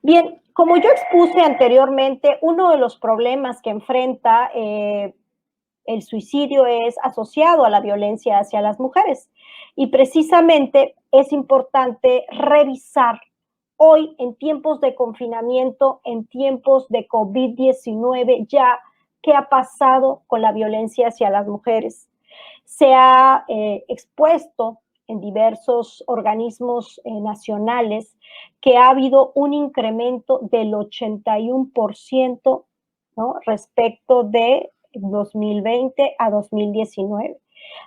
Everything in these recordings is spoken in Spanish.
Bien, como yo expuse anteriormente, uno de los problemas que enfrenta el suicidio es asociado a la violencia hacia las mujeres. Y precisamente es importante revisar hoy en tiempos de confinamiento, en tiempos de COVID-19, ya qué ha pasado con la violencia hacia las mujeres. Se ha expuesto en diversos organismos nacionales que ha habido un incremento del 81%, ¿no? Respecto de 2020 a 2019.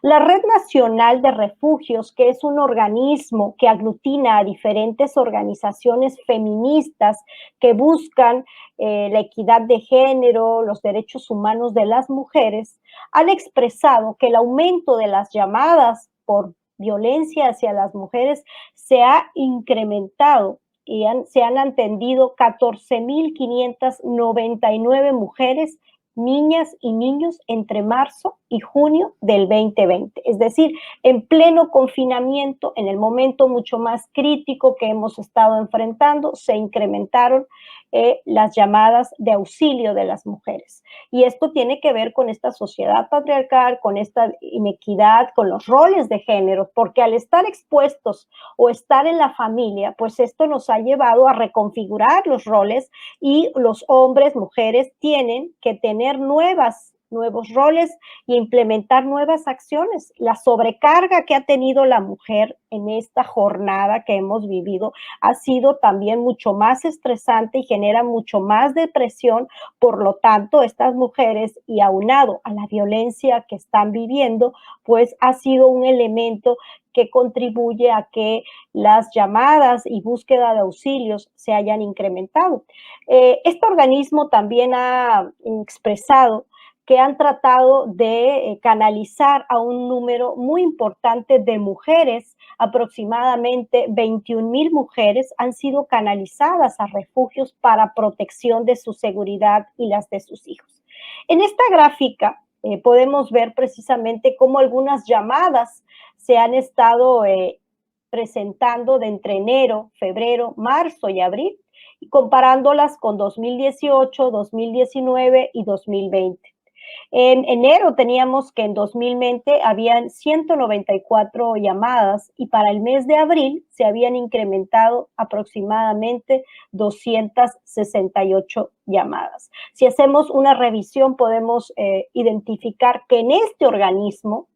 La Red Nacional de Refugios, que es un organismo que aglutina a diferentes organizaciones feministas que buscan la equidad de género, los derechos humanos de las mujeres, han expresado que el aumento de las llamadas por violencia hacia las mujeres se ha incrementado y se han atendido 14.599 mujeres, niñas y niños entre marzo y junio del 2020. Es decir, en pleno confinamiento, en el momento mucho más crítico que hemos estado enfrentando, se incrementaron las llamadas de auxilio de las mujeres. Y esto tiene que ver con esta sociedad patriarcal, con esta inequidad, con los roles de género, porque al estar expuestos o estar en la familia, pues esto nos ha llevado a reconfigurar los roles y los hombres, mujeres, tienen que tener nuevos roles y implementar nuevas acciones. La sobrecarga que ha tenido la mujer en esta jornada que hemos vivido ha sido también mucho más estresante y genera mucho más depresión. Por lo tanto, estas mujeres, y aunado a la violencia que están viviendo, pues ha sido un elemento que contribuye a que las llamadas y búsqueda de auxilios se hayan incrementado. Este organismo también ha expresado que han tratado de canalizar a un número muy importante de mujeres, aproximadamente 21,000 mujeres han sido canalizadas a refugios para protección de su seguridad y las de sus hijos. En esta gráfica podemos ver precisamente cómo algunas llamadas se han estado presentando de entre enero, febrero, marzo y abril, y comparándolas con 2018, 2019 y 2020. En enero teníamos que en 2020 habían 194 llamadas y para el mes de abril se habían incrementado aproximadamente 268 llamadas. Si hacemos una revisión podemos identificar que en este organismo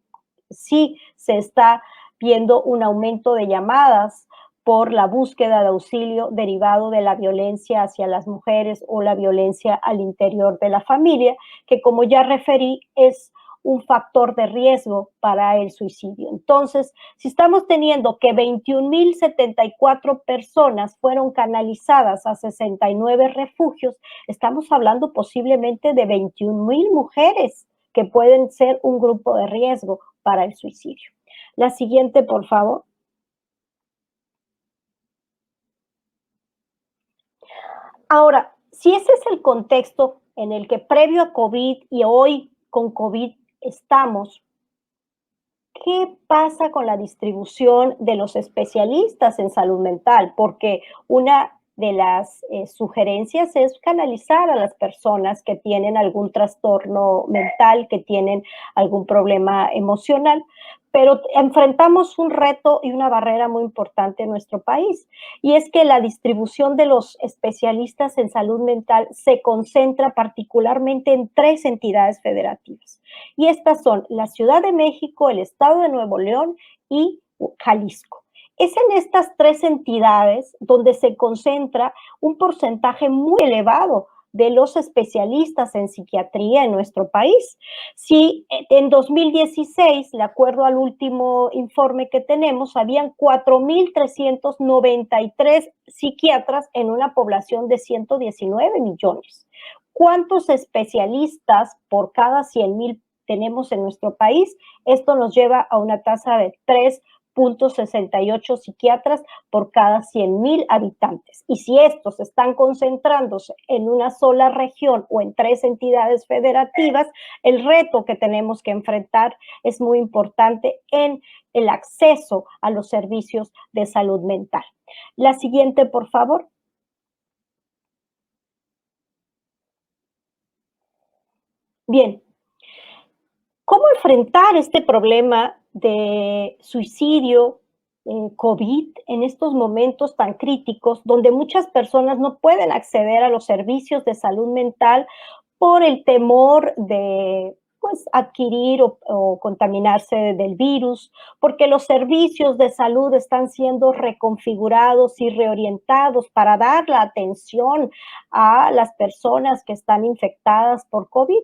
sí se está viendo un aumento de llamadas por la búsqueda de auxilio derivado de la violencia hacia las mujeres o la violencia al interior de la familia, que como ya referí es un factor de riesgo para el suicidio. Entonces, si estamos teniendo que 21,074 personas fueron canalizadas a 69 refugios, estamos hablando posiblemente de 21,000 mujeres que pueden ser un grupo de riesgo para el suicidio. La siguiente, por favor. Ahora, si ese es el contexto en el que previo a COVID y hoy con COVID estamos, ¿qué pasa con la distribución de los especialistas en salud mental? Porque una de las sugerencias es canalizar a las personas que tienen algún trastorno mental, que tienen algún problema emocional, pero enfrentamos un reto y una barrera muy importante en nuestro país, y es que la distribución de los especialistas en salud mental se concentra particularmente en 3 entidades federativas. Y estas son la Ciudad de México, el Estado de Nuevo León y Jalisco. Es en estas 3 entidades donde se concentra un porcentaje muy elevado de los especialistas en psiquiatría en nuestro país. Si en 2016, de acuerdo al último informe que tenemos, habían 4,393 psiquiatras en una población de 119 millones. ¿Cuántos especialistas por cada 100,000 tenemos en nuestro país? Esto nos lleva a una tasa de 3,68 psiquiatras por cada 100,000 habitantes. Y si estos están concentrándose en una sola región o en 3 entidades federativas, el reto que tenemos que enfrentar es muy importante en el acceso a los servicios de salud mental. La siguiente, por favor. Bien, ¿cómo enfrentar este problema de suicidio, COVID en estos momentos tan críticos donde muchas personas no pueden acceder a los servicios de salud mental por el temor de, pues, adquirir o contaminarse del virus, porque los servicios de salud están siendo reconfigurados y reorientados para dar la atención a las personas que están infectadas por COVID?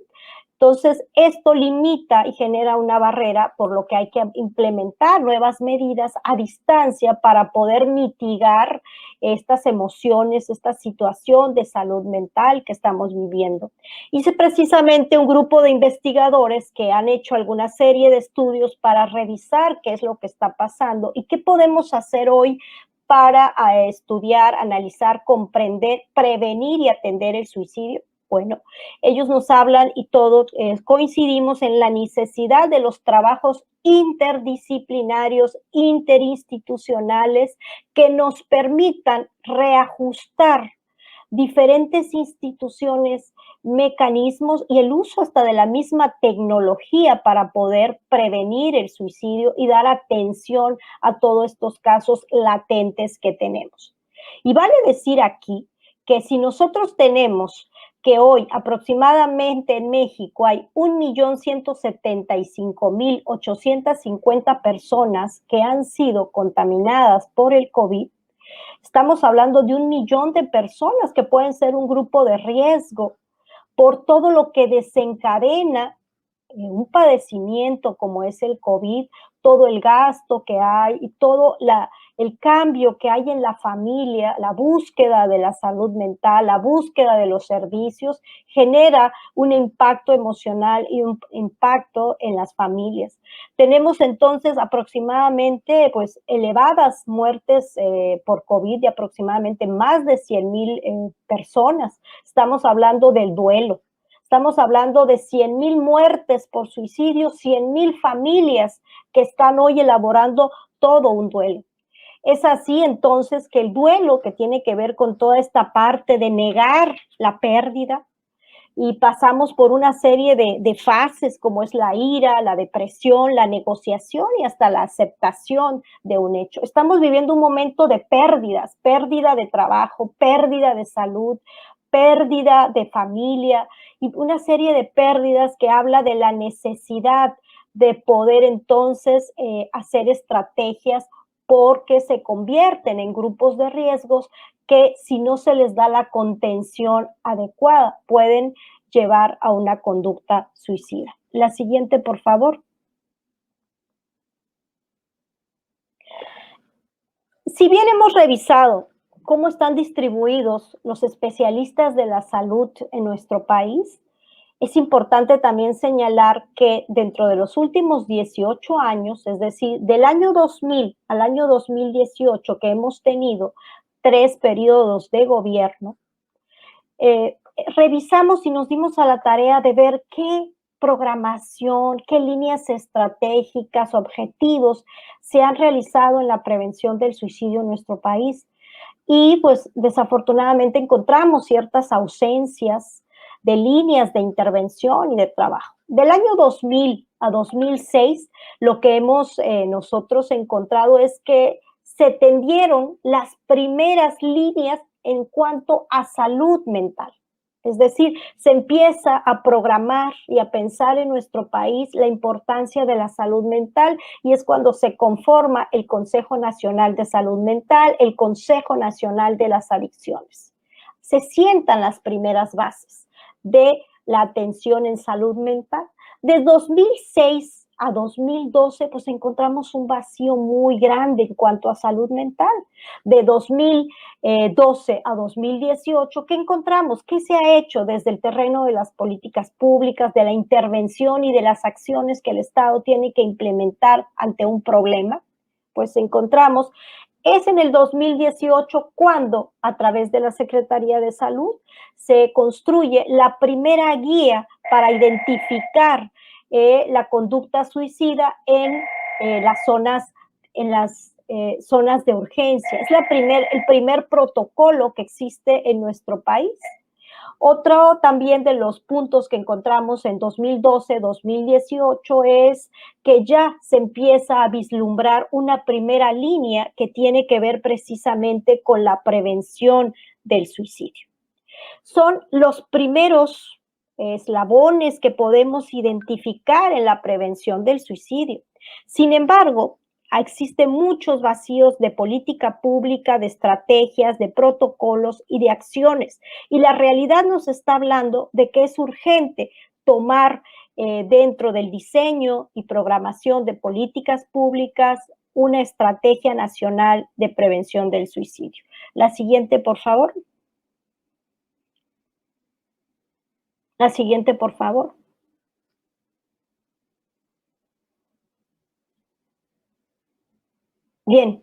Entonces, esto limita y genera una barrera, por lo que hay que implementar nuevas medidas a distancia para poder mitigar estas emociones, esta situación de salud mental que estamos viviendo. Hice precisamente un grupo de investigadores que han hecho alguna serie de estudios para revisar qué es lo que está pasando y qué podemos hacer hoy para estudiar, analizar, comprender, prevenir y atender el suicidio. Bueno, ellos nos hablan y todos coincidimos en la necesidad de los trabajos interdisciplinarios, interinstitucionales, que nos permitan reajustar diferentes instituciones, mecanismos y el uso hasta de la misma tecnología para poder prevenir el suicidio y dar atención a todos estos casos latentes que tenemos. Y vale decir aquí que si nosotros tenemos que hoy aproximadamente en México hay 1.175.850 personas que han sido contaminadas por el COVID, estamos hablando de 1 millón de personas que pueden ser un grupo de riesgo por todo lo que desencadena un padecimiento como es el COVID, todo el gasto que hay y todo el cambio que hay en la familia, la búsqueda de la salud mental, la búsqueda de los servicios, genera un impacto emocional y un impacto en las familias. Tenemos entonces aproximadamente pues elevadas muertes por COVID de aproximadamente más de 100,000 personas. Estamos hablando del duelo. Estamos hablando de 100,000 muertes por suicidio, 100,000 familias que están hoy elaborando todo un duelo. Es así entonces que el duelo, que tiene que ver con toda esta parte de negar la pérdida, y pasamos por una serie de fases como es la ira, la depresión, la negociación y hasta la aceptación de un hecho. Estamos viviendo un momento de pérdidas, pérdida de trabajo, pérdida de salud, pérdida de familia y una serie de pérdidas que habla de la necesidad de poder entonces hacer estrategias porque se convierten en grupos de riesgos que si no se les da la contención adecuada pueden llevar a una conducta suicida. La siguiente, por favor. Si bien hemos revisado cómo están distribuidos los especialistas de la salud en nuestro país, es importante también señalar que dentro de los últimos 18 años, es decir, del año 2000 al año 2018, que hemos tenido 3 periodos de gobierno, revisamos y nos dimos a la tarea de ver qué programación, qué líneas estratégicas, objetivos se han realizado en la prevención del suicidio en nuestro país. Y pues desafortunadamente encontramos ciertas ausencias de líneas de intervención y de trabajo. Del año 2000 a 2006, lo que hemos nosotros encontrado es que se tendieron las primeras líneas en cuanto a salud mental. Es decir, se empieza a programar y a pensar en nuestro país la importancia de la salud mental y es cuando se conforma el Consejo Nacional de Salud Mental, el Consejo Nacional de las Adicciones. Se sientan las primeras bases de la atención en salud mental. De 2006 a 2012, pues encontramos un vacío muy grande en cuanto a salud mental. De 2012 a 2018, ¿qué encontramos? ¿Qué se ha hecho desde el terreno de las políticas públicas, de la intervención y de las acciones que el Estado tiene que implementar ante un problema? Pues encontramos, es en el 2018 cuando, a través de la Secretaría de Salud, se construye la primera guía para identificar la conducta suicida en las zonas, zonas de urgencia. Es el primer protocolo que existe en nuestro país. Otro también de los puntos que encontramos en 2012, 2018 es que ya se empieza a vislumbrar una primera línea que tiene que ver precisamente con la prevención del suicidio. Son los primeros eslabones que podemos identificar en la prevención del suicidio. Sin embargo, existen muchos vacíos de política pública, de estrategias, de protocolos y de acciones. Y la realidad nos está hablando de que es urgente tomar dentro del diseño y programación de políticas públicas una estrategia nacional de prevención del suicidio. La siguiente, por favor. La siguiente, por favor. Bien,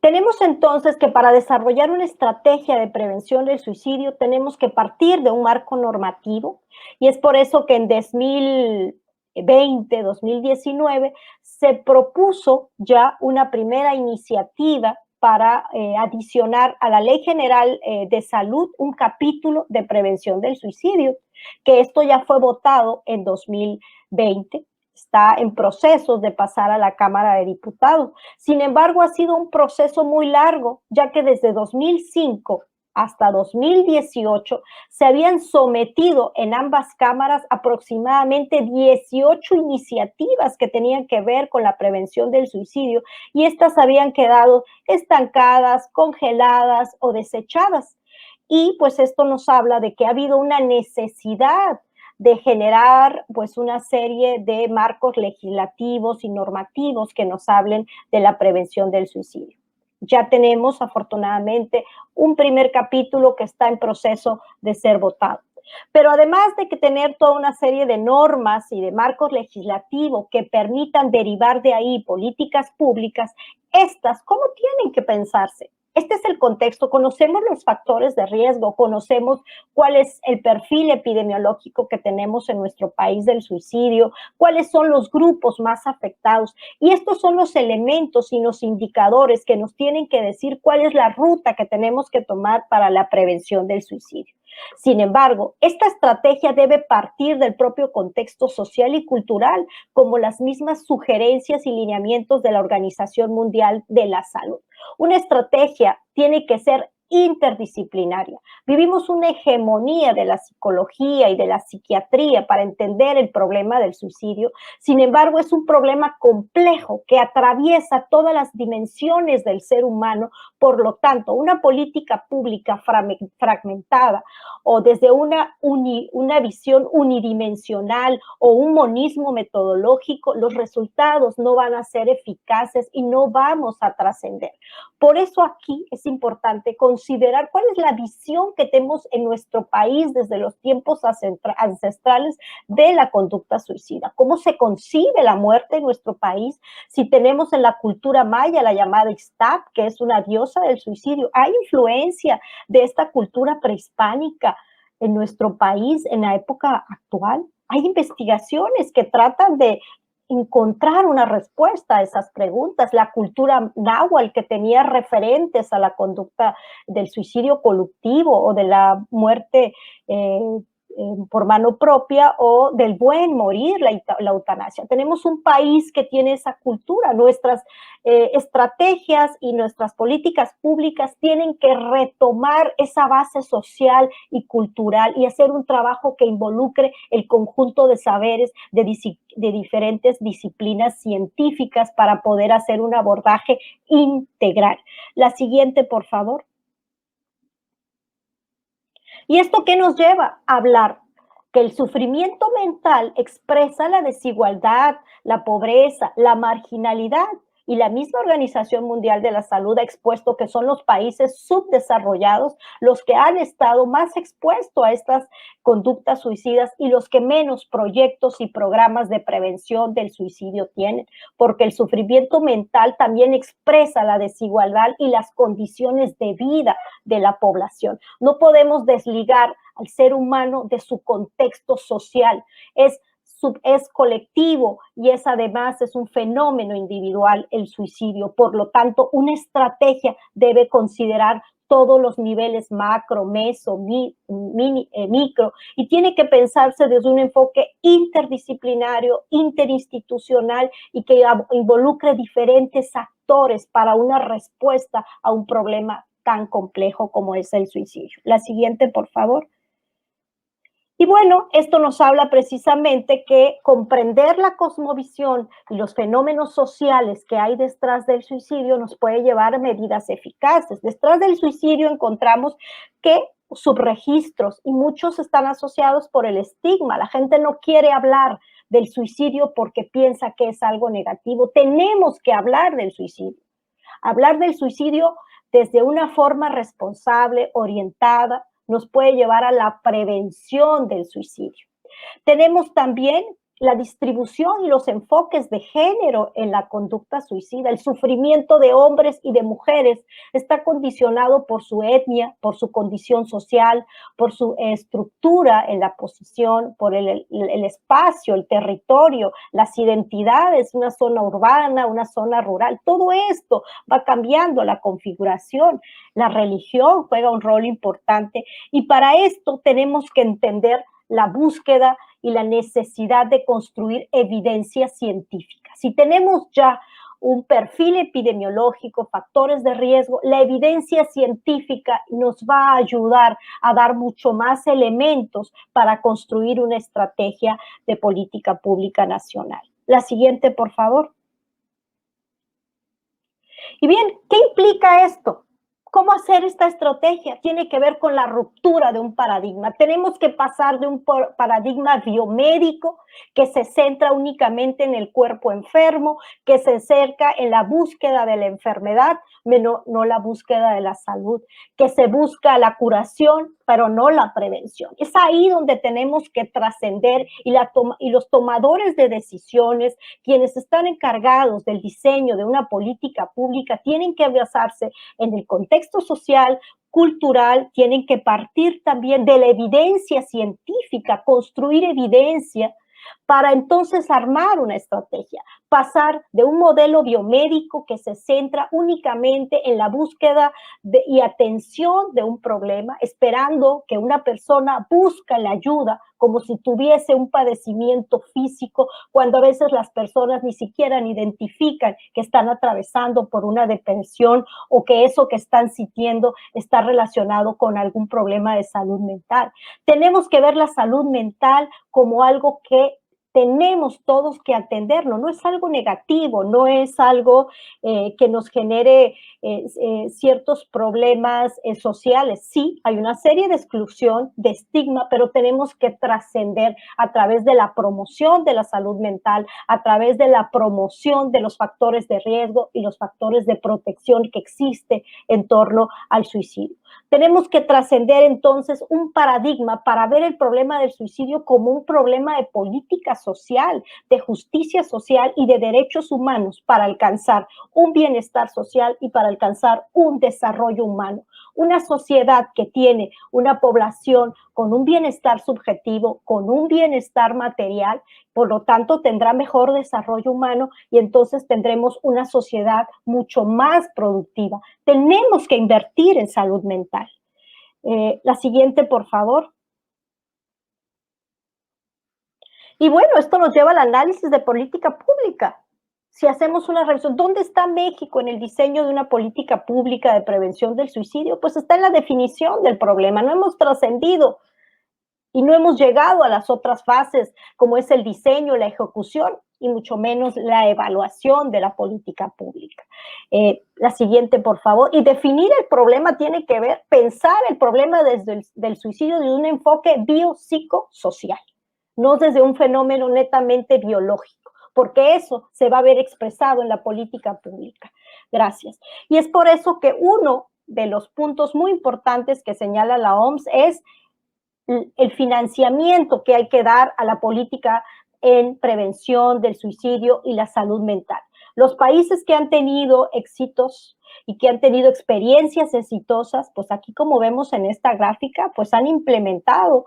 tenemos entonces que para desarrollar una estrategia de prevención del suicidio tenemos que partir de un marco normativo y es por eso que en 2020, 2019 se propuso ya una primera iniciativa para adicionar a la Ley General de Salud un capítulo de prevención del suicidio, que esto ya fue votado en 2020. Está en procesos de pasar a la Cámara de Diputados. Sin embargo, ha sido un proceso muy largo, ya que desde 2005 hasta 2018 se habían sometido en ambas cámaras aproximadamente 18 iniciativas que tenían que ver con la prevención del suicidio y estas habían quedado estancadas, congeladas o desechadas. Y pues esto nos habla de que ha habido una necesidad de generar pues una serie de marcos legislativos y normativos que nos hablen de la prevención del suicidio. Ya tenemos afortunadamente un primer capítulo que está en proceso de ser votado. Pero además de que tener toda una serie de normas y de marcos legislativos que permitan derivar de ahí políticas públicas, estas, ¿cómo tienen que pensarse? Este es el contexto, conocemos los factores de riesgo, conocemos cuál es el perfil epidemiológico que tenemos en nuestro país del suicidio, cuáles son los grupos más afectados y estos son los elementos y los indicadores que nos tienen que decir cuál es la ruta que tenemos que tomar para la prevención del suicidio. Sin embargo, esta estrategia debe partir del propio contexto social y cultural, como las mismas sugerencias y lineamientos de la Organización Mundial de la Salud. Una estrategia tiene que ser interdisciplinaria. Vivimos una hegemonía de la psicología y de la psiquiatría para entender el problema del suicidio. Sin embargo, es un problema complejo que atraviesa todas las dimensiones del ser humano. Por lo tanto, una política pública fragmentada o desde una visión unidimensional o un monismo metodológico, los resultados no van a ser eficaces y no vamos a trascender. Por eso aquí es importante considerar cuál es la visión que tenemos en nuestro país desde los tiempos ancestrales de la conducta suicida. ¿Cómo se concibe la muerte en nuestro país? Si tenemos en la cultura maya la llamada Ixtap, que es una diosa del suicidio, ¿hay influencia de esta cultura prehispánica en nuestro país en la época actual? Hay investigaciones que tratan de encontrar una respuesta a esas preguntas. La cultura náhuatl que tenía referentes a la conducta del suicidio colectivo o de la muerte por mano propia o del buen morir, la eutanasia. Tenemos un país que tiene esa cultura. Nuestras estrategias y nuestras políticas públicas tienen que retomar esa base social y cultural y hacer un trabajo que involucre el conjunto de saberes de diferentes disciplinas científicas para poder hacer un abordaje integral. La siguiente, por favor. ¿Y esto qué nos lleva? A hablar que el sufrimiento mental expresa la desigualdad, la pobreza, la marginalidad. Y la misma Organización Mundial de la Salud ha expuesto que son los países subdesarrollados los que han estado más expuestos a estas conductas suicidas y los que menos proyectos y programas de prevención del suicidio tienen, porque el sufrimiento mental también expresa la desigualdad y las condiciones de vida de la población. No podemos desligar al ser humano de su contexto social. Es colectivo y además es un fenómeno individual el suicidio. Por lo tanto, una estrategia debe considerar todos los niveles macro, meso, micro, y tiene que pensarse desde un enfoque interdisciplinario, interinstitucional y que involucre diferentes actores para una respuesta a un problema tan complejo como es el suicidio. La siguiente, por favor. Y bueno, esto nos habla precisamente que comprender la cosmovisión y los fenómenos sociales que hay detrás del suicidio nos puede llevar a medidas eficaces. Detrás del suicidio encontramos que subregistros y muchos están asociados por el estigma. La gente no quiere hablar del suicidio porque piensa que es algo negativo. Tenemos que hablar del suicidio. Hablar del suicidio desde una forma responsable, orientada, nos puede llevar a la prevención del suicidio. Tenemos también la distribución y los enfoques de género en la conducta suicida. El sufrimiento de hombres y de mujeres está condicionado por su etnia, por su condición social, por su estructura en la posición, por el espacio, el territorio, las identidades, una zona urbana, una zona rural. Todo esto va cambiando la configuración. La religión juega un rol importante y para esto tenemos que entender la búsqueda y la necesidad de construir evidencia científica. Si tenemos ya un perfil epidemiológico, factores de riesgo, la evidencia científica nos va a ayudar a dar mucho más elementos para construir una estrategia de política pública nacional. La siguiente, por favor. Y bien, ¿qué implica esto? ¿Cómo hacer esta estrategia? Tiene que ver con la ruptura de un paradigma. Tenemos que pasar de un paradigma biomédico que se centra únicamente en el cuerpo enfermo, que se centra en la búsqueda de la enfermedad, no la búsqueda de la salud, que se busca la curación, pero no la prevención. Es ahí donde tenemos que trascender y los tomadores de decisiones, quienes están encargados del diseño de una política pública, tienen que basarse en el contexto social, cultural, tienen que partir también de la evidencia científica, construir evidencia para entonces armar una estrategia, pasar de un modelo biomédico que se centra únicamente en la búsqueda y atención de un problema, esperando que una persona busque la ayuda como si tuviese un padecimiento físico, cuando a veces las personas ni siquiera identifican que están atravesando por una depresión o que eso que están sintiendo está relacionado con algún problema de salud mental. Tenemos que ver la salud mental como algo que tenemos todos que atenderlo, no es algo negativo, no es algo que nos genere ciertos problemas sociales. Sí, hay una serie de exclusión, de estigma, pero tenemos que trascender a través de la promoción de la salud mental, a través de la promoción de los factores de riesgo y los factores de protección que existe en torno al suicidio. Tenemos que trascender entonces un paradigma para ver el problema del suicidio como un problema de política social, de justicia social y de derechos humanos para alcanzar un bienestar social y para alcanzar un desarrollo humano. Una sociedad que tiene una población con un bienestar subjetivo, con un bienestar material, por lo tanto tendrá mejor desarrollo humano y entonces tendremos una sociedad mucho más productiva. Tenemos que invertir en salud mental. La siguiente, por favor. Y bueno, esto nos lleva al análisis de política pública. Si hacemos una revisión, ¿dónde está México en el diseño de una política pública de prevención del suicidio? Pues está en la definición del problema. No hemos trascendido y no hemos llegado a las otras fases, como es el diseño, la ejecución y mucho menos la evaluación de la política pública. La siguiente, por favor. Y definir el problema tiene que ver, pensar el problema desde el suicidio desde un enfoque biopsicosocial, no desde un fenómeno netamente biológico, porque eso se va a ver expresado en la política pública. Gracias. Y es por eso que uno de los puntos muy importantes que señala la OMS es el financiamiento que hay que dar a la política en prevención del suicidio y la salud mental. Los países que han tenido éxitos y que han tenido experiencias exitosas, pues aquí como vemos en esta gráfica, pues han implementado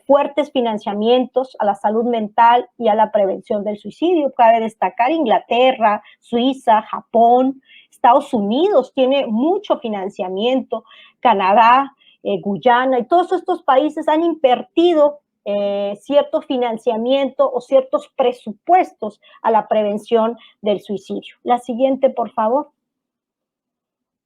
fuertes financiamientos a la salud mental y a la prevención del suicidio. Cabe destacar Inglaterra, Suiza, Japón, Estados Unidos tiene mucho financiamiento, Canadá, Guyana y todos estos países han invertido cierto financiamiento o ciertos presupuestos a la prevención del suicidio. La siguiente, por favor.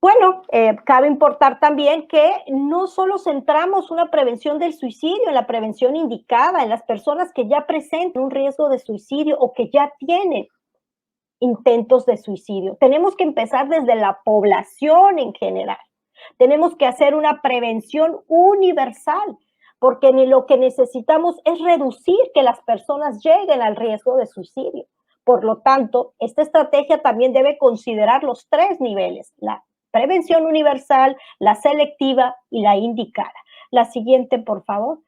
Bueno, cabe importar también que no solo centramos una prevención del suicidio en la prevención indicada en las personas que ya presentan un riesgo de suicidio o que ya tienen intentos de suicidio. Tenemos que empezar desde la población en general. Tenemos que hacer una prevención universal, porque lo que necesitamos es reducir que las personas lleguen al riesgo de suicidio. Por lo tanto, esta estrategia también debe considerar los tres niveles: la prevención universal, la selectiva y la indicada. La siguiente, por favor.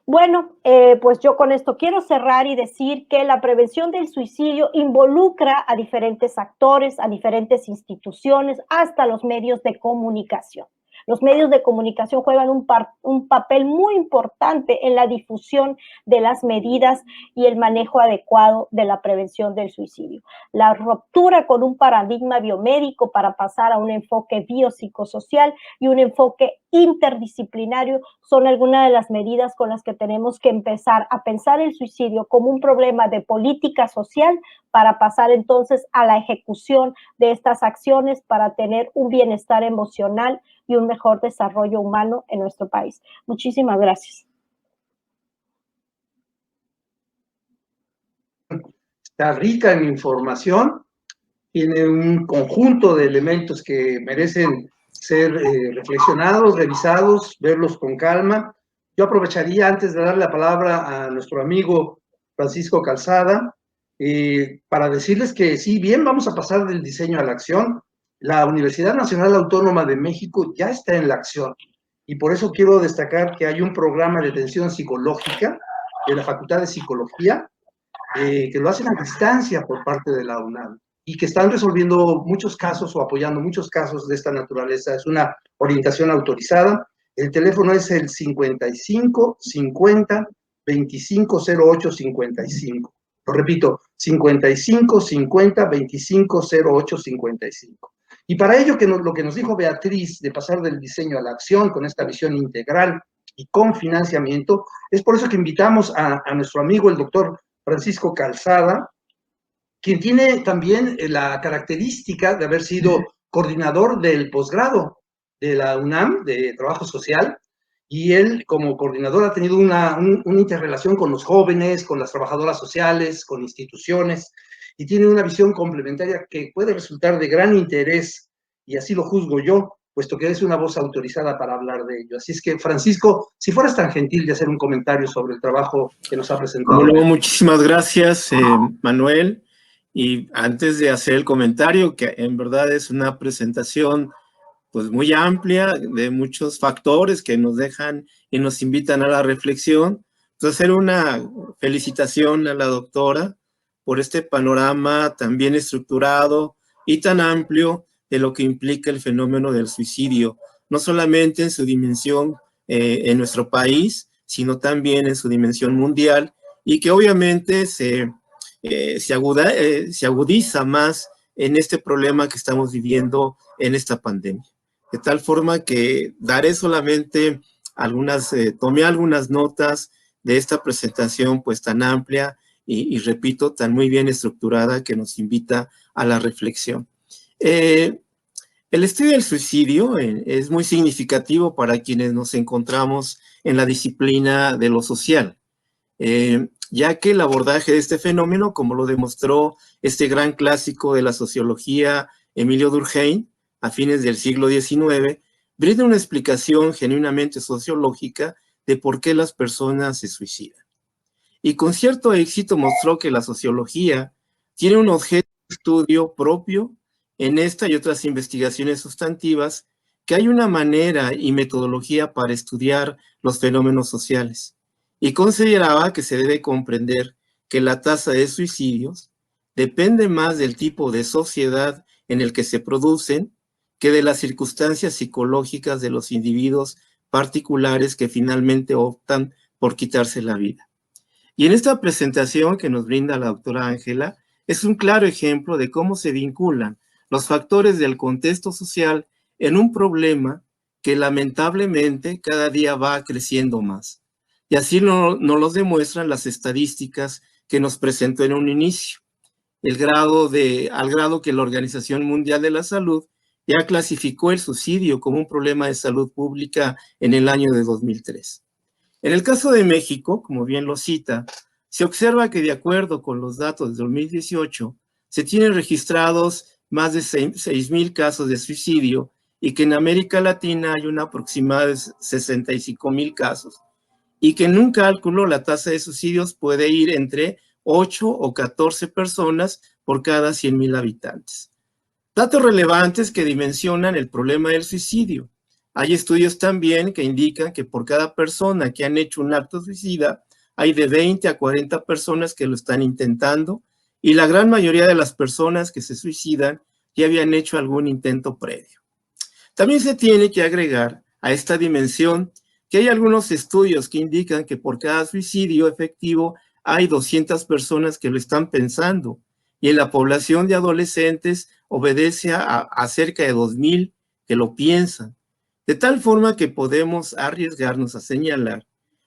Bueno, pues yo con esto quiero cerrar y decir que la prevención del suicidio involucra a diferentes actores, a diferentes instituciones, hasta los medios de comunicación. Los medios de comunicación juegan un papel muy importante en la difusión de las medidas y el manejo adecuado de la prevención del suicidio. La ruptura con un paradigma biomédico para pasar a un enfoque biopsicosocial y un enfoque interdisciplinario son algunas de las medidas con las que tenemos que empezar a pensar el suicidio como un problema de política social para pasar entonces a la ejecución de estas acciones para tener un bienestar emocional y un mejor desarrollo humano en nuestro país. Muchísimas gracias. Está rica en información, tiene un conjunto de elementos que merecen ser reflexionados, revisados, verlos con calma. Yo aprovecharía, antes de darle la palabra a nuestro amigo Francisco Calzada, para decirles que sí, bien, vamos a pasar del diseño a la acción. La Universidad Nacional Autónoma de México ya está en la acción, y por eso quiero destacar que hay un programa de atención psicológica de la Facultad de Psicología, que lo hacen a distancia por parte de la UNAM, y que están resolviendo muchos casos o apoyando muchos casos de esta naturaleza. Es una orientación autorizada. El teléfono es el 55 50 25 08 55. Lo repito, 55 50 25 08 55. Y para ello, lo que nos dijo Beatriz de pasar del diseño a la acción con esta visión integral y con financiamiento, es por eso que invitamos a nuestro amigo el doctor Francisco Calzada, quien tiene también la característica de haber sido coordinador del posgrado de la UNAM de Trabajo Social, y él como coordinador ha tenido una interrelación con los jóvenes, con las trabajadoras sociales, con instituciones, y tiene una visión complementaria que puede resultar de gran interés, y así lo juzgo yo, puesto que es una voz autorizada para hablar de ello. Así es que, Francisco, si fueras tan gentil de hacer un comentario sobre el trabajo que nos ha presentado. Bueno, muchísimas gracias, Manuel. Y antes de hacer el comentario, que en verdad es una presentación pues muy amplia de muchos factores que nos dejan y nos invitan a la reflexión, pues hacer una felicitación a la doctora por este panorama tan bien estructurado y tan amplio de lo que implica el fenómeno del suicidio, no solamente en su dimensión en nuestro país, sino también en su dimensión mundial, y que obviamente se agudiza más en este problema que estamos viviendo en esta pandemia. De tal forma que daré solamente tomé algunas notas de esta presentación pues tan amplia y repito, tan muy bien estructurada, que nos invita a la reflexión. El estudio del suicidio es muy significativo para quienes nos encontramos en la disciplina de lo social, ya que el abordaje de este fenómeno, como lo demostró este gran clásico de la sociología, Emilio Durkheim, a fines del siglo XIX, brinda una explicación genuinamente sociológica de por qué las personas se suicidan. Y con cierto éxito mostró que la sociología tiene un objeto de estudio propio en esta y otras investigaciones sustantivas, que hay una manera y metodología para estudiar los fenómenos sociales, y consideraba que se debe comprender que la tasa de suicidios depende más del tipo de sociedad en el que se producen que de las circunstancias psicológicas de los individuos particulares que finalmente optan por quitarse la vida. Y en esta presentación que nos brinda la doctora Ángela, es un claro ejemplo de cómo se vinculan los factores del contexto social en un problema que lamentablemente cada día va creciendo más. Y así nos lo demuestran las estadísticas que nos presentó en un inicio. Al grado que la Organización Mundial de la Salud ya clasificó el suicidio como un problema de salud pública en el año de 2003. En el caso de México, como bien lo cita, se observa que de acuerdo con los datos de 2018, se tienen registrados más de 6,000 casos de suicidio y que en América Latina hay una aproximada de 65,000 casos y que en un cálculo la tasa de suicidios puede ir entre 8 o 14 personas por cada 100,000 habitantes. Datos relevantes que dimensionan el problema del suicidio. Hay estudios también que indican que por cada persona que han hecho un acto suicida, hay de 20 a 40 personas que lo están intentando y la gran mayoría de las personas que se suicidan ya habían hecho algún intento previo. También se tiene que agregar a esta dimensión que hay algunos estudios que indican que por cada suicidio efectivo hay 200 personas que lo están pensando y en la población de adolescentes obedece a cerca de 2,000 que lo piensan. De tal forma que podemos arriesgarnos a señalar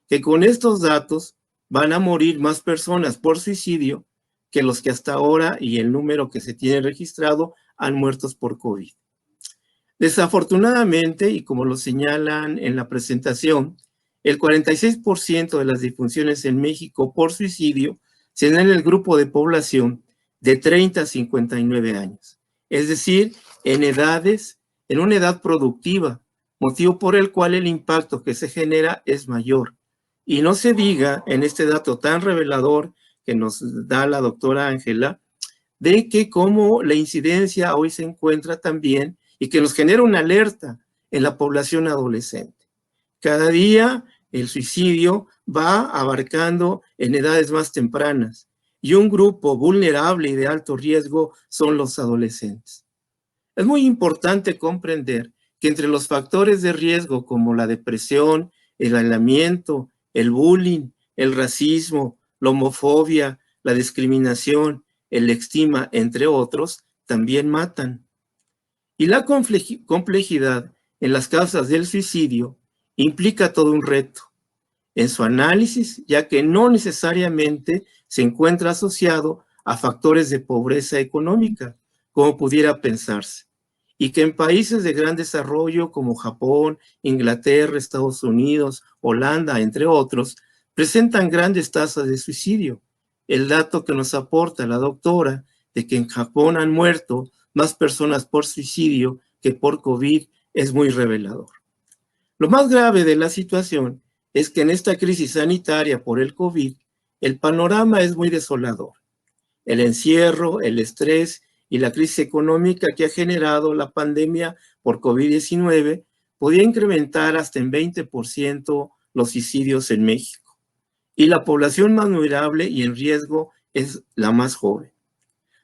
que con estos datos van a morir más personas por suicidio que los que hasta ahora y el número que se tiene registrado han muerto por COVID. Desafortunadamente, y como lo señalan en la presentación, el 46% de las defunciones en México por suicidio se dan en el grupo de población de 30 a 59 años, es decir, en una edad productiva, motivo por el cual el impacto que se genera es mayor. Y no se diga en este dato tan revelador que nos da la doctora Ángela, de que como la incidencia hoy se encuentra también y que nos genera una alerta en la población adolescente. Cada día el suicidio va abarcando en edades más tempranas y un grupo vulnerable y de alto riesgo son los adolescentes. Es muy importante comprender que entre los factores de riesgo como la depresión, el aislamiento, el bullying, el racismo, la homofobia, la discriminación, el estigma, entre otros, también matan. Y la complejidad en las causas del suicidio implica todo un reto en su análisis, ya que no necesariamente se encuentra asociado a factores de pobreza económica, como pudiera pensarse, y que en países de gran desarrollo como Japón, Inglaterra, Estados Unidos, Holanda, entre otros, presentan grandes tasas de suicidio. El dato que nos aporta la doctora de que en Japón han muerto más personas por suicidio que por COVID es muy revelador. Lo más grave de la situación es que en esta crisis sanitaria por el COVID, el panorama es muy desolador. El encierro, el estrés y la crisis económica que ha generado la pandemia por COVID-19 podía incrementar hasta en 20% los suicidios en México. Y la población más vulnerable y en riesgo es la más joven.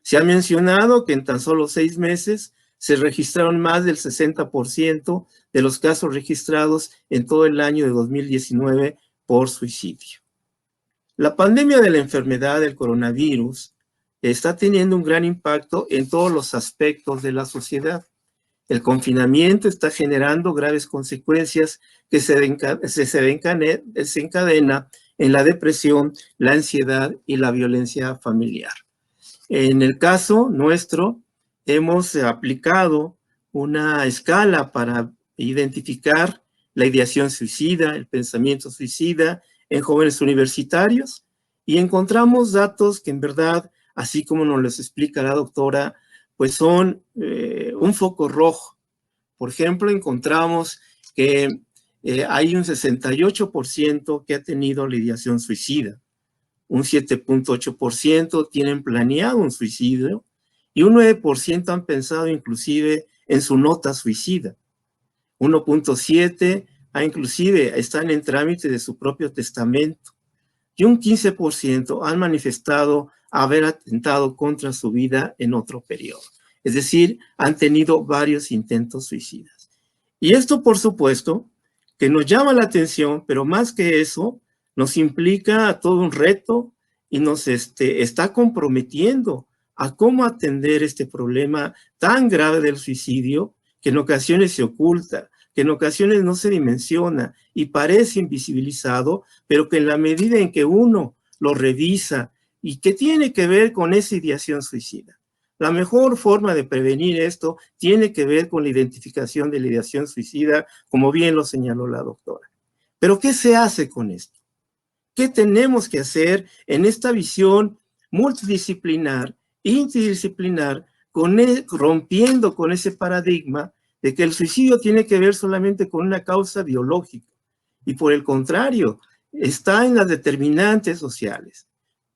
Se ha mencionado que en tan solo 6 meses se registraron más del 60% de los casos registrados en todo el año de 2019 por suicidio. La pandemia de la enfermedad del coronavirus está teniendo un gran impacto en todos los aspectos de la sociedad. El confinamiento está generando graves consecuencias que se desencadena en la depresión, la ansiedad y la violencia familiar. En el caso nuestro, hemos aplicado una escala para identificar la ideación suicida, el pensamiento suicida en jóvenes universitarios y encontramos datos que en verdad, así como nos los explica la doctora, pues son un foco rojo. Por ejemplo, encontramos que hay un 68% que ha tenido la ideación suicida, un 7.8% tienen planeado un suicidio y un 9% han pensado inclusive en su nota suicida. 1.7% inclusive están en trámite de su propio testamento y un 15% han manifestado haber atentado contra su vida en otro periodo. Es decir, han tenido varios intentos suicidas. Y esto, por supuesto, que nos llama la atención, pero más que eso, nos implica todo un reto y nos está comprometiendo a cómo atender este problema tan grave del suicidio, que en ocasiones se oculta, que en ocasiones no se dimensiona y parece invisibilizado, pero que en la medida en que uno lo revisa y que tiene que ver con esa ideación suicida. La mejor forma de prevenir esto tiene que ver con la identificación de la ideación suicida, como bien lo señaló la doctora. Pero ¿qué se hace con esto? ¿Qué tenemos que hacer en esta visión multidisciplinar, interdisciplinar, rompiendo con ese paradigma de que el suicidio tiene que ver solamente con una causa biológica? Y por el contrario, está en las determinantes sociales.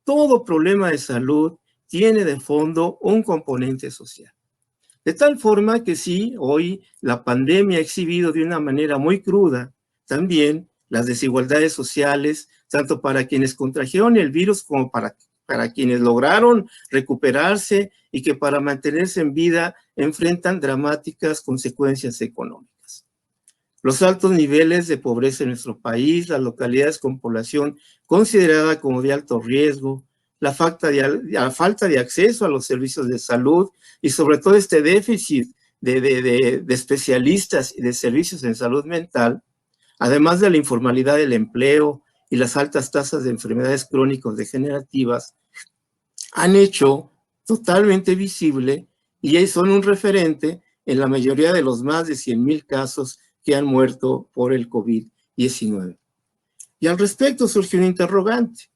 Todo problema de salud tiene de fondo un componente social. De tal forma que sí, hoy la pandemia ha exhibido de una manera muy cruda también las desigualdades sociales, tanto para quienes contrajeron el virus como para quienes lograron recuperarse y que para mantenerse en vida enfrentan dramáticas consecuencias económicas. Los altos niveles de pobreza en nuestro país, las localidades con población considerada como de alto riesgo, la falta de acceso a los servicios de salud y sobre todo este déficit de especialistas y de servicios en salud mental, además de la informalidad del empleo y las altas tasas de enfermedades crónico-degenerativas, han hecho totalmente visible y son un referente en la mayoría de los más de 100,000 casos que han muerto por el COVID-19. Y al respecto surgió un interrogante: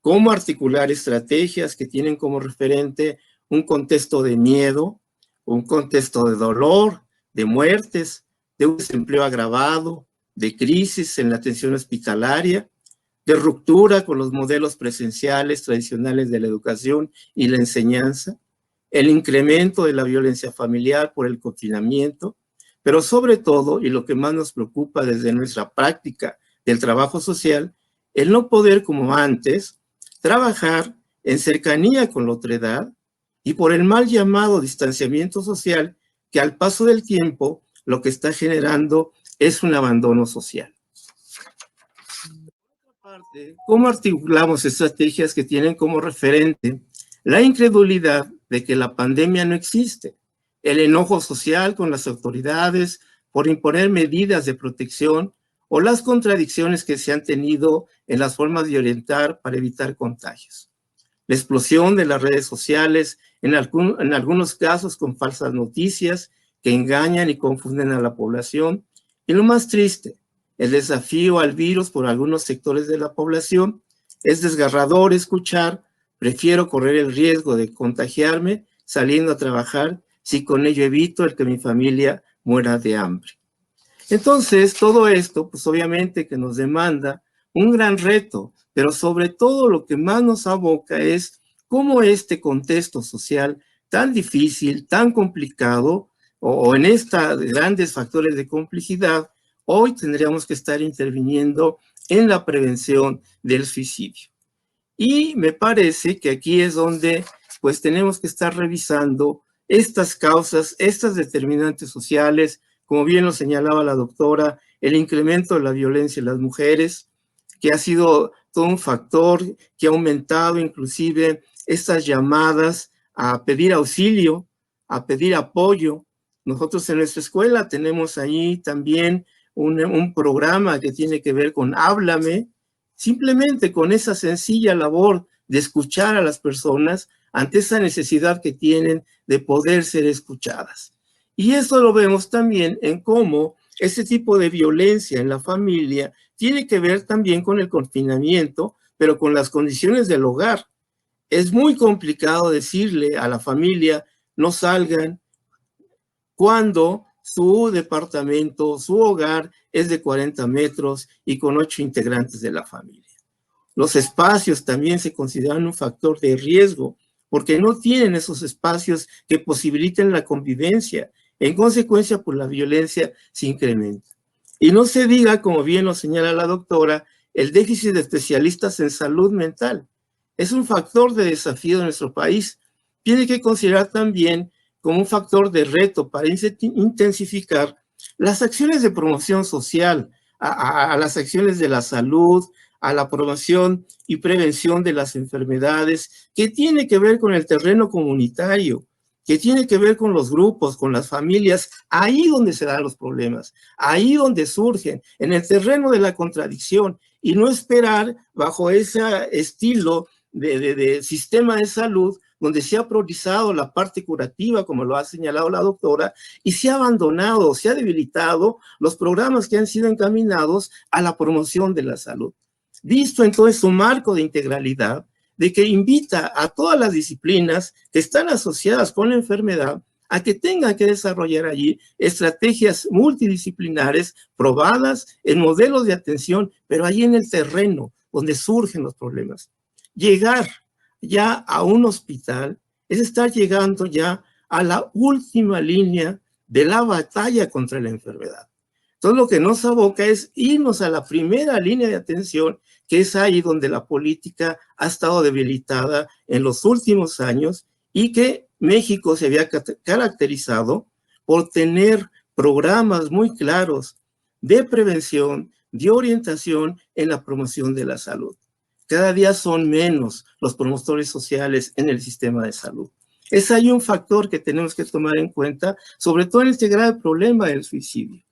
¿cómo articular estrategias que tienen como referente un contexto de miedo, un contexto de dolor, de muertes, de un desempleo agravado, de crisis en la atención hospitalaria, de ruptura con los modelos presenciales tradicionales de la educación y la enseñanza, el incremento de la violencia familiar por el confinamiento, pero sobre todo, y lo que más nos preocupa desde nuestra práctica del trabajo social, el no poder como antes trabajar en cercanía con la otredad y por el mal llamado distanciamiento social que al paso del tiempo lo que está generando es un abandono social. Por otra parte, ¿cómo articulamos estrategias que tienen como referente la incredulidad de que la pandemia no existe, el enojo social con las autoridades por imponer medidas de protección o las contradicciones que se han tenido en las formas de orientar para evitar contagios? La explosión de las redes sociales, en algunos casos con falsas noticias que engañan y confunden a la población. Y lo más triste, el desafío al virus por algunos sectores de la población. Es desgarrador escuchar: prefiero correr el riesgo de contagiarme saliendo a trabajar si con ello evito el que mi familia muera de hambre. Entonces, todo esto, pues obviamente que nos demanda un gran reto, pero sobre todo lo que más nos aboca es cómo este contexto social tan difícil, tan complicado, o en estos grandes factores de complejidad, hoy tendríamos que estar interviniendo en la prevención del suicidio. Y me parece que aquí es donde pues tenemos que estar revisando estas causas, estas determinantes sociales, como bien lo señalaba la doctora, el incremento de la violencia en las mujeres, que ha sido todo un factor que ha aumentado inclusive estas llamadas a pedir auxilio, a pedir apoyo. Nosotros en nuestra escuela tenemos ahí también un programa que tiene que ver con Háblame, simplemente con esa sencilla labor de escuchar a las personas ante esa necesidad que tienen de poder ser escuchadas. Y eso lo vemos también en cómo ese tipo de violencia en la familia tiene que ver también con el confinamiento, pero con las condiciones del hogar. Es muy complicado decirle a la familia: no salgan, cuando su departamento, su hogar es de 40 metros y con 8 integrantes de la familia. Los espacios también se consideran un factor de riesgo porque no tienen esos espacios que posibiliten la convivencia. En consecuencia, pues la violencia se incrementa. Y no se diga, como bien lo señala la doctora, el déficit de especialistas en salud mental. Es un factor de desafío de nuestro país. Tiene que considerar también como un factor de reto para intensificar las acciones de promoción social, a las acciones de la salud, a la promoción y prevención de las enfermedades, que tiene que ver con el terreno comunitario, que tiene que ver con los grupos, con las familias, ahí donde se dan los problemas, ahí donde surgen, en el terreno de la contradicción, y no esperar bajo ese estilo de sistema de salud donde se ha priorizado la parte curativa, como lo ha señalado la doctora, y se ha abandonado, se ha debilitado los programas que han sido encaminados a la promoción de la salud. Visto entonces su marco de integralidad, de que invita a todas las disciplinas que están asociadas con la enfermedad a que tengan que desarrollar allí estrategias multidisciplinares probadas en modelos de atención, pero allí en el terreno donde surgen los problemas. Llegar ya a un hospital es estar llegando ya a la última línea de la batalla contra la enfermedad. Entonces lo que nos aboca es irnos a la primera línea de atención, que es ahí donde la política ha estado debilitada en los últimos años y que México se había caracterizado por tener programas muy claros de prevención, de orientación en la promoción de la salud. Cada día son menos los promotores sociales en el sistema de salud. Es ahí un factor que tenemos que tomar en cuenta, sobre todo en este grave problema del suicidio.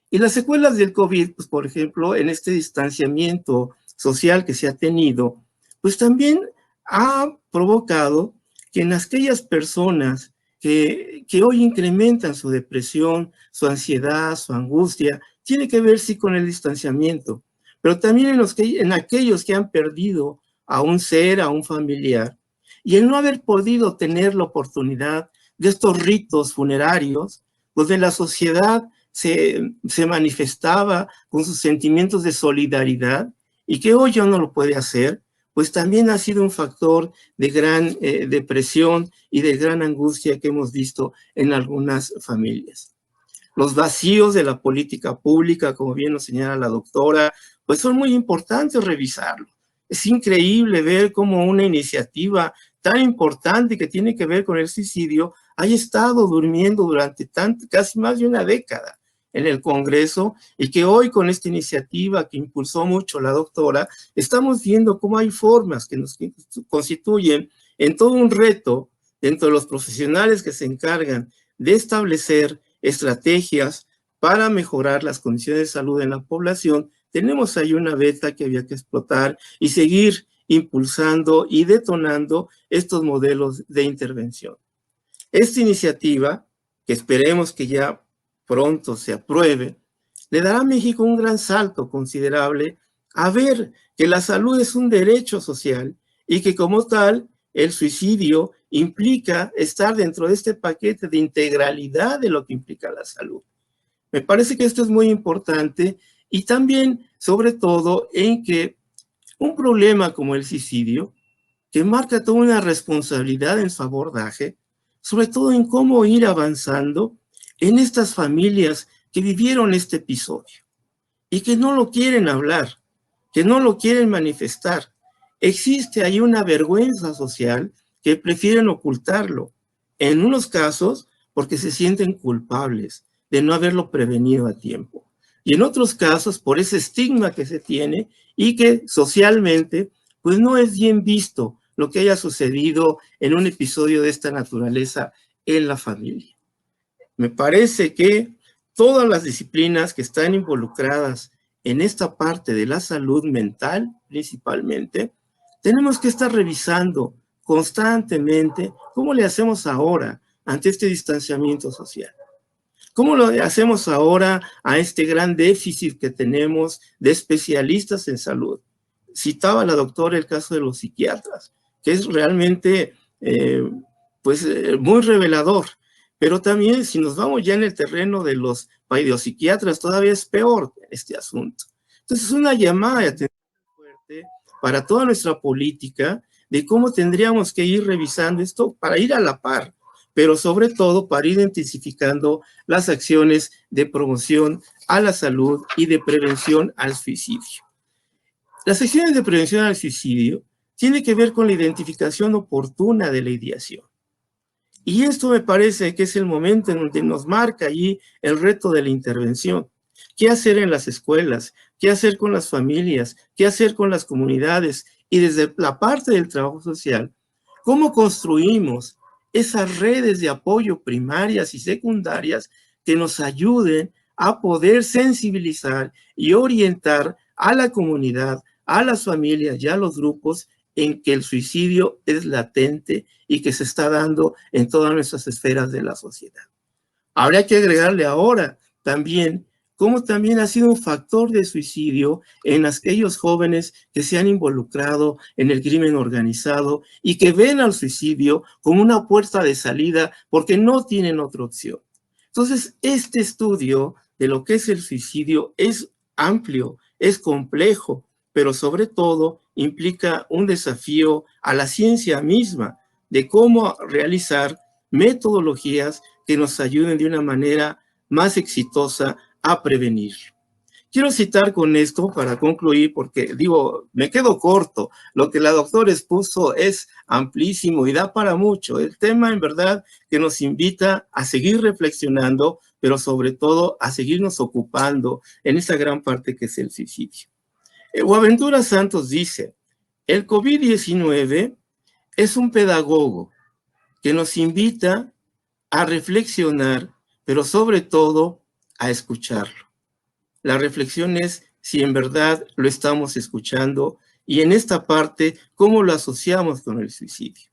Y las secuelas del COVID, pues, por ejemplo, en este distanciamiento social que se ha tenido, pues también ha provocado que en aquellas personas que hoy incrementan su depresión, su ansiedad, su angustia, tiene que ver sí con el distanciamiento, pero también en aquellos que han perdido a un ser, a un familiar, y el no haber podido tener la oportunidad de estos ritos funerarios, donde la sociedad se manifestaba con sus sentimientos de solidaridad y que hoy ya no lo puede hacer, pues también ha sido un factor de gran depresión y de gran angustia que hemos visto en algunas familias. Los vacíos de la política pública, como bien nos señala la doctora, pues son muy importantes revisarlo. Es increíble ver cómo una iniciativa tan importante que tiene que ver con el suicidio haya estado durmiendo durante casi más de una década en el Congreso, y que hoy con esta iniciativa que impulsó mucho la doctora, estamos viendo cómo hay formas que nos constituyen en todo un reto dentro de los profesionales que se encargan de establecer estrategias para mejorar las condiciones de salud en la población. Tenemos ahí una beta que había que explotar y seguir impulsando y detonando estos modelos de intervención. Esta iniciativa, que esperemos que ya pronto se apruebe, le dará a México un gran salto considerable a ver que la salud es un derecho social y que como tal el suicidio implica estar dentro de este paquete de integralidad de lo que implica la salud. Me parece que esto es muy importante y también, sobre todo, en que un problema como el suicidio, que marca toda una responsabilidad en su abordaje, sobre todo en cómo ir avanzando en estas familias que vivieron este episodio y que no lo quieren hablar, que no lo quieren manifestar. Existe ahí una vergüenza social que prefieren ocultarlo, en unos casos porque se sienten culpables de no haberlo prevenido a tiempo, y en otros casos por ese estigma que se tiene y que socialmente pues no es bien visto lo que haya sucedido en un episodio de esta naturaleza en la familia. Me parece que todas las disciplinas que están involucradas en esta parte de la salud mental, principalmente, tenemos que estar revisando constantemente cómo le hacemos ahora ante este distanciamiento social. ¿Cómo lo hacemos ahora a este gran déficit que tenemos de especialistas en salud? Citaba la doctora el caso de los psiquiatras, que es realmente muy revelador. Pero también si nos vamos ya en el terreno de los psiquiatras, todavía es peor este asunto. Entonces es una llamada de atención fuerte para toda nuestra política de cómo tendríamos que ir revisando esto para ir a la par, pero sobre todo para ir intensificando las acciones de promoción a la salud y de prevención al suicidio. Las acciones de prevención al suicidio tienen que ver con la identificación oportuna de la ideación. Y esto me parece que es el momento en donde nos marca allí el reto de la intervención. ¿Qué hacer en las escuelas? ¿Qué hacer con las familias? ¿Qué hacer con las comunidades? Y desde la parte del trabajo social, ¿cómo construimos esas redes de apoyo primarias y secundarias que nos ayuden a poder sensibilizar y orientar a la comunidad, a las familias y a los grupos en que el suicidio es latente y que se está dando en todas nuestras esferas de la sociedad? Habría que agregarle ahora también cómo también ha sido un factor de suicidio en aquellos jóvenes que se han involucrado en el crimen organizado y que ven al suicidio como una puerta de salida porque no tienen otra opción. Entonces, este estudio de lo que es el suicidio es amplio, es complejo, pero sobre todo implica un desafío a la ciencia misma de cómo realizar metodologías que nos ayuden de una manera más exitosa a prevenir. Quiero citar con esto para concluir, porque digo, me quedo corto. Lo que la doctora expuso es amplísimo y da para mucho. El tema, en verdad, que nos invita a seguir reflexionando, pero sobre todo a seguirnos ocupando en esa gran parte que es el suicidio. Boaventura Santos dice, el COVID-19 es un pedagogo que nos invita a reflexionar, pero sobre todo a escucharlo. La reflexión es si en verdad lo estamos escuchando y en esta parte, ¿cómo lo asociamos con el suicidio?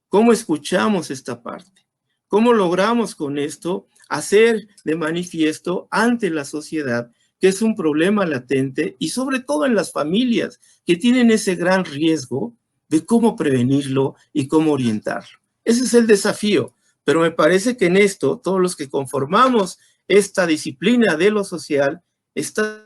¿Cómo escuchamos esta parte? ¿Cómo logramos con esto hacer de manifiesto ante la sociedad que es un problema latente y sobre todo en las familias que tienen ese gran riesgo de cómo prevenirlo y cómo orientarlo? Ese es el desafío, pero me parece que en esto todos los que conformamos esta disciplina de lo social están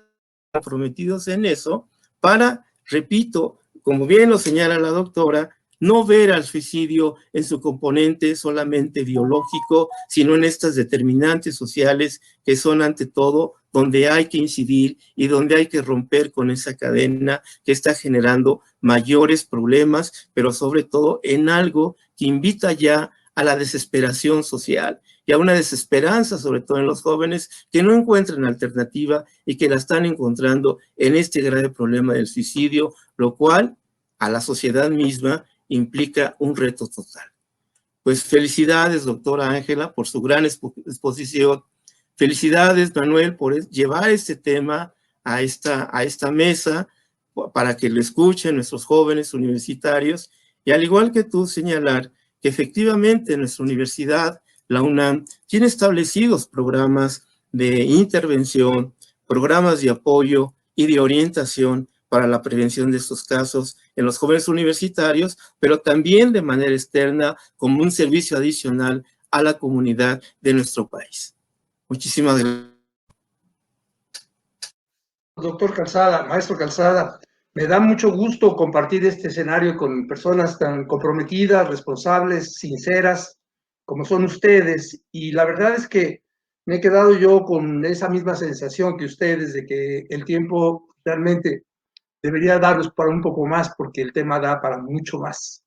comprometidos en eso para, repito, como bien lo señala la doctora, no ver al suicidio en su componente solamente biológico, sino en estas determinantes sociales que son ante todo donde hay que incidir y donde hay que romper con esa cadena que está generando mayores problemas, pero sobre todo en algo que invita ya a la desesperación social y a una desesperanza, sobre todo en los jóvenes, que no encuentran alternativa y que la están encontrando en este grave problema del suicidio, lo cual a la sociedad misma implica un reto total. Pues felicidades, doctora Ángela, por su gran exposición. Felicidades, Manuel, por llevar este tema a esta mesa para que lo escuchen nuestros jóvenes universitarios y al igual que tú señalar que efectivamente nuestra universidad, la UNAM, tiene establecidos programas de intervención, programas de apoyo y de orientación para la prevención de estos casos en los jóvenes universitarios, pero también de manera externa como un servicio adicional a la comunidad de nuestro país. Muchísimas gracias. Doctor Calzada, maestro Calzada, me da mucho gusto compartir este escenario con personas tan comprometidas, responsables, sinceras, como son ustedes, y la verdad es que me he quedado yo con esa misma sensación que ustedes de que el tiempo realmente debería darnos para un poco más, porque el tema da para mucho más.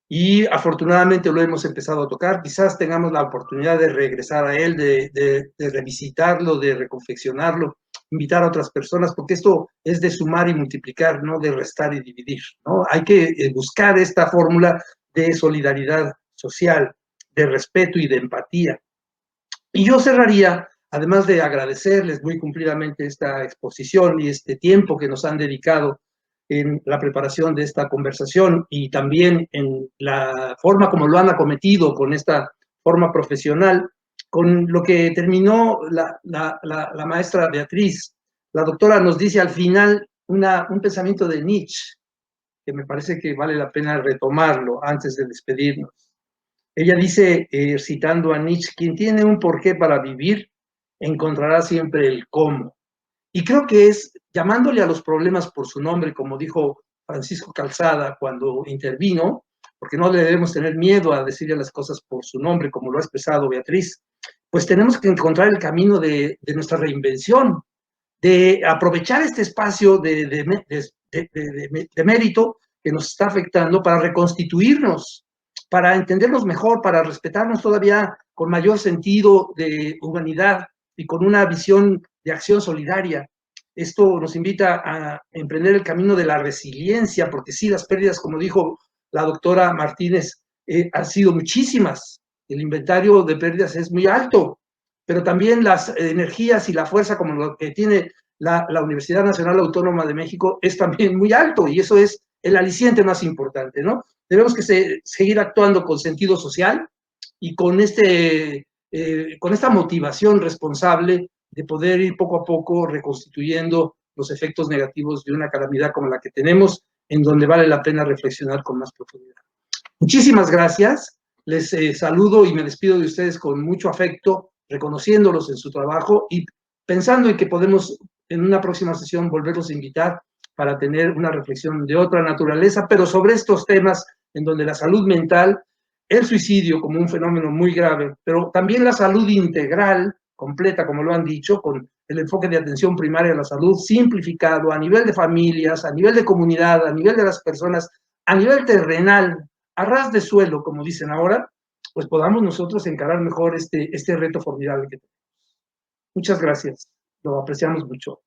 Y afortunadamente lo hemos empezado a tocar, quizás tengamos la oportunidad de regresar a él, de revisitarlo, de reconfeccionarlo, invitar a otras personas, porque esto es de sumar y multiplicar, no de restar y dividir, ¿no? Hay que buscar esta fórmula de solidaridad social, de respeto y de empatía. Y yo cerraría, además de agradecerles muy cumplidamente esta exposición y este tiempo que nos han dedicado en la preparación de esta conversación y también en la forma como lo han acometido con esta forma profesional, con lo que terminó la maestra Beatriz. La doctora nos dice al final un pensamiento de Nietzsche, que me parece que vale la pena retomarlo antes de despedirnos. Ella dice, citando a Nietzsche, quien tiene un porqué para vivir, encontrará siempre el cómo. Y creo que es llamándole a los problemas por su nombre, como dijo Francisco Calzada cuando intervino, porque no debemos tener miedo a decirle las cosas por su nombre, como lo ha expresado Beatriz, pues tenemos que encontrar el camino de nuestra reinvención, de aprovechar este espacio de mérito que nos está afectando para reconstituirnos, para entendernos mejor, para respetarnos todavía con mayor sentido de humanidad y con una visión de acción solidaria. Esto nos invita a emprender el camino de la resiliencia, porque sí, las pérdidas, como dijo la doctora Martínez, han sido muchísimas. El inventario de pérdidas es muy alto, pero también las energías y la fuerza como lo que tiene la Universidad Nacional Autónoma de México es también muy alto, y eso es el aliciente más importante, ¿no? Debemos seguir actuando con sentido social y con esta motivación responsable de poder ir poco a poco reconstituyendo los efectos negativos de una calamidad como la que tenemos, en donde vale la pena reflexionar con más profundidad. Muchísimas gracias, les saludo y me despido de ustedes con mucho afecto, reconociéndolos en su trabajo y pensando en que podemos en una próxima sesión volverlos a invitar para tener una reflexión de otra naturaleza, pero sobre estos temas en donde la salud mental, el suicidio como un fenómeno muy grave, pero también la salud integral, completa, como lo han dicho, con el enfoque de atención primaria a la salud simplificado a nivel de familias, a nivel de comunidad, a nivel de las personas, a nivel terrenal, a ras de suelo, como dicen ahora, pues podamos nosotros encarar mejor este reto formidable que tenemos. Muchas gracias, lo apreciamos mucho.